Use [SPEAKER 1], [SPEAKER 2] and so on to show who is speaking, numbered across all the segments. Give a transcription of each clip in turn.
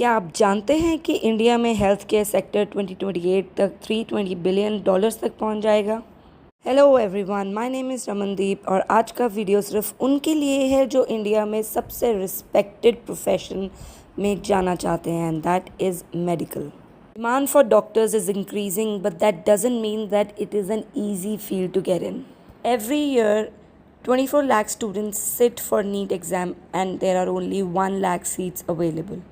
[SPEAKER 1] क्या आप जानते हैं कि इंडिया में हेल्थ केयर सेक्टर 2028 तक $320 बिलियन तक पहुंच जाएगा? Hello everyone, my name is Ramandeep और आज का वीडियो सिर्फ उनके लिए है जो इंडिया में सबसे रिस्पेक्टेड प्रोफेशन में जाना चाहते हैं, and that is medical. Demand for doctors is increasing, but that doesn't mean that it is an easy field to get in. Every year, 24 lakh students sit for NEET exam and there are only 1 lakh seats available.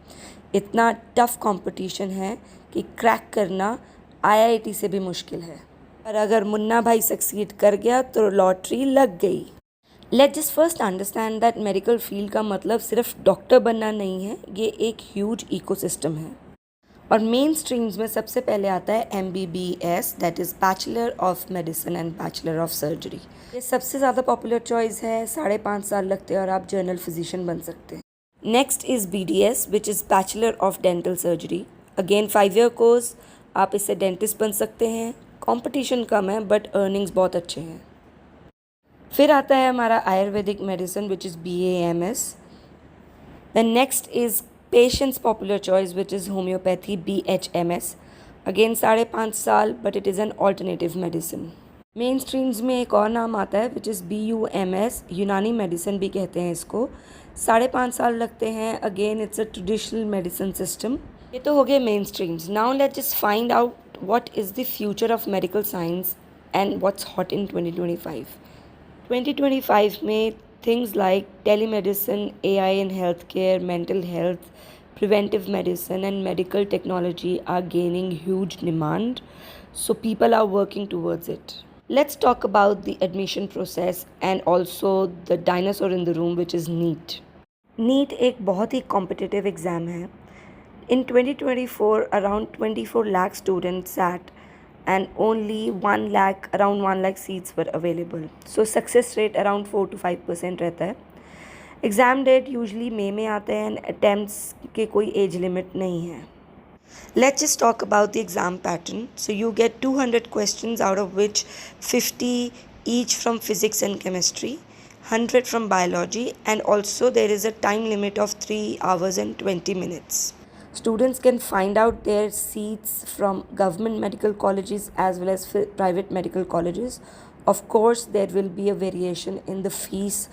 [SPEAKER 1] इतना tough competition है कि crack करना IIT से भी मुश्किल है. पर अगर मुन्ना भाई सक्सीड कर गया तो लॉटरी लग गई. Let's just first understand that medical field का मतलब सिर्फ डॉक्टर बनना नहीं है, ये एक ह्यूज इकोसिस्टम है. और मेन स्ट्रीम्स में सबसे पहले आता है MBBS, that is bachelor of medicine and bachelor of surgery. ये सबसे ज़्यादा पॉपुलर चॉइस है. 5.5 साल लगते हैं और आप जनरल फिजिशियन बन सकते हैं. Next is BDS, which is bachelor of dental surgery. Again 5 year course. आप इससे डेंटिस्ट बन सकते हैं. कंपटीशन कम है बट अर्निंग्स बहुत अच्छे हैं. फिर आता है हमारा ayurvedic medicine, which is BAMS. Then next is patients popular choice, which is homeopathy, BHMS. Again 5.5 साल, but it is an alternative medicine. Main streams में एक और नाम आता है, which is BUMS, Unani medicine भी कहते हैं इसको. 5.5 साल लगते हैं. Again it's a traditional medicine system. ये तो हो गए main streams. Now let's just find out what is the future of medical science and what's hot in 2025. 2025 में things like telemedicine, AI in healthcare, mental health, preventive medicine and medical technology are gaining huge demand, so people are working towards it. Let's talk about the admission process and also the dinosaur in the room, which is NEET. NEET एक बहुत ही competitive exam है. In 2024, around 24 lakh students sat and only 1 lakh, around 1 lakh seats were available. So success rate around 4 to 5% रहता है. Exam date usually मई में आते हैं and attempts के कोई एज लिमिट नहीं है. Let's just talk about the exam pattern. So you get 200 questions, out of which 50 each from physics and chemistry, 100 from biology, and also there is a time limit of 3 hours and 20 minutes. Students can find out their seats from government medical colleges as well as private medical colleges. Of course, there will be a variation in the fees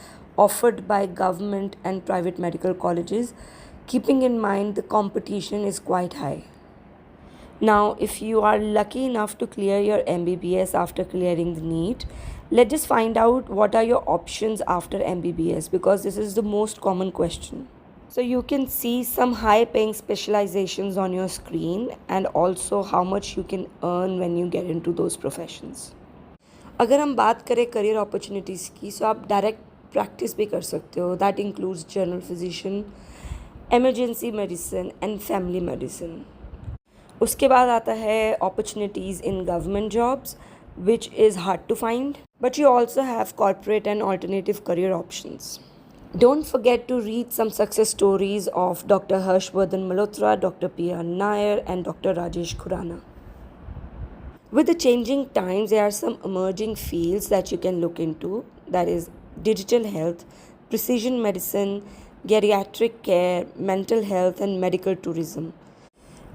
[SPEAKER 1] offered by government and private medical colleges, keeping in mind the competition is quite high. Now, if you are lucky enough to clear your MBBS after clearing the NEET, let's just find out what are your options after MBBS, because this is the most common question. So you can see some high paying specializations on your screen and also how much you can earn when you get into those professions. अगर हम बात करें career opportunities की, सो आप direct practice भी कर सकते हो. That includes general physician, emergency medicine and family medicine. उसके बाद आता है opportunities in government jobs, which is hard to find, but you also have corporate and alternative career options. Don't forget to read some success stories of Dr. Harshvardhan Malhotra, Dr. P.R. Nair, and Dr. Rajesh Khurana. With the changing times, there are some emerging fields that you can look into. That is digital health, precision medicine, geriatric care, mental health, and medical tourism.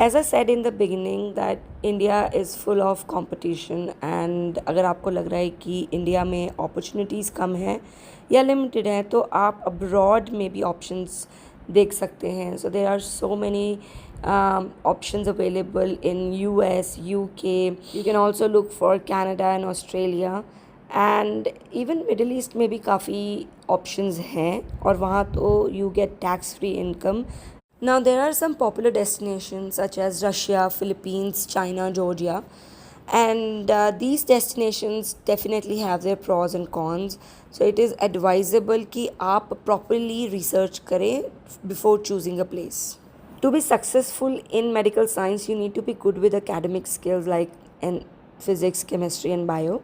[SPEAKER 1] As I said in the beginning that India is full of competition, and अगर आपको लग रहा है कि India में opportunities कम हैं या limited हैं, तो आप अब्रॉड में भी ऑप्शंस देख सकते हैं. So there are so many options available in US, UK. You can also look for Canada and Australia, and even Middle East में भी काफ़ी options हैं और वहाँ तो you get tax free income. Now there are some popular destinations such as Russia, Philippines, China, Georgia, and these destinations definitely have their pros and cons. So it is advisable कि आप properly research करें before choosing a place. To be successful in medical science, you need to be good with academic skills like in physics, chemistry, and bio.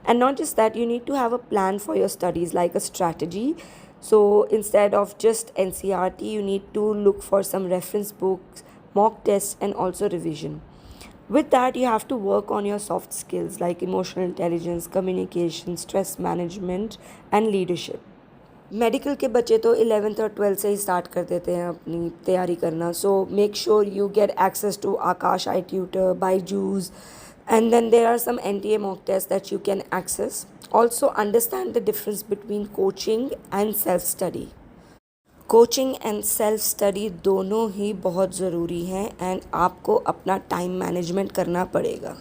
[SPEAKER 1] And not just that, you need to have a plan for your studies, like a strategy. So instead of just NCERT, you need to look for some reference books, mock tests, and also revision. With that, you have to work on your soft skills like emotional intelligence, communication, stress management, and leadership. Medical के बच्चे तो 11th और 12th से ही start कर देते हैं अपनी तैयारी करना. So make sure you get access to Aakash iTutor, Byju's, and then there are some NTA mock tests that you can access. Also understand the difference between coaching and self study. Coaching and self study दोनों ही बहुत ज़रूरी हैं and आपको अपना time management करना पड़ेगा.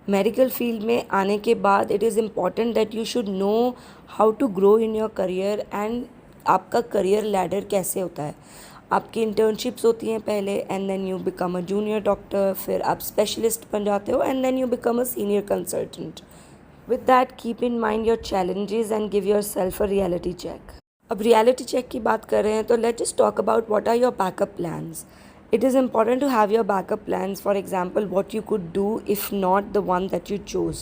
[SPEAKER 1] Medical field में आने के बाद it is important that you should know how to grow in your career and आपका करियर लैडर कैसे होता है. आपकी इंटर्नशिप्स होती हैं पहले and then you become a junior doctor, फिर आप स्पेशलिस्ट बन जाते हो and then you become a senior consultant. With that keep in mind your challenges and give yourself a reality check. अब रियलिटी चेक की बात कर रहे हैं तो let's just talk about what are your backup plans. It is important to have your backup plans. For example, what you could do if not the one that you chose.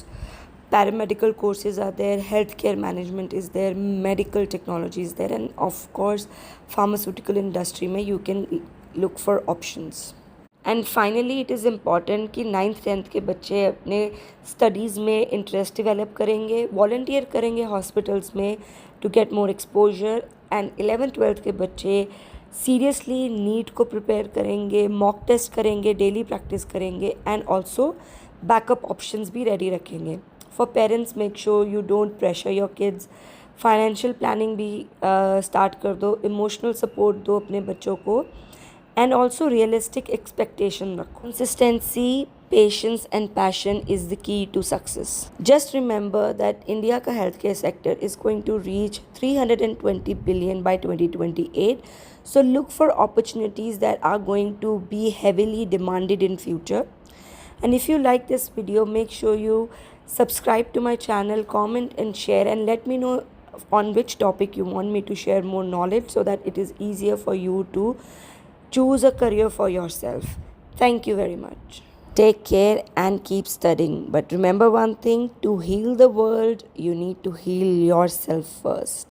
[SPEAKER 1] Paramedical courses are there, healthcare management is there, medical technology is there, and of course, pharmaceutical industry mein you can look for options. And finally, it is important कि 9th 10th के बच्चे अपने studies में interest develop करेंगे, volunteer करेंगे hospitals में to get more exposure. And 11th 12th के बच्चे सीरियसली नीट को प्रिपेयर करेंगे, मॉक टेस्ट करेंगे, डेली प्रैक्टिस करेंगे एंड ऑल्सो बैकअप ऑप्शंस भी रेडी रखेंगे. For parents make sure you don't pressure your kids. Financial planning भी स्टार्ट कर दो, इमोशनल सपोर्ट दो अपने बच्चों को एंड ऑल्सो रियलिस्टिक एक्सपेक्टेशन रखो. Consistency, patience and passion is the key to success. Just remember that India ka healthcare sector is going to reach 320 billion by 2028. So look for opportunities that are going to be heavily demanded in future. And if you like this video, make sure you subscribe to my channel, comment and share, and let me know on which topic you want me to share more knowledge so that it is easier for you to choose a career for yourself. Thank you very much. Take care and keep studying. But remember one thing, to heal the world, you need to heal yourself first.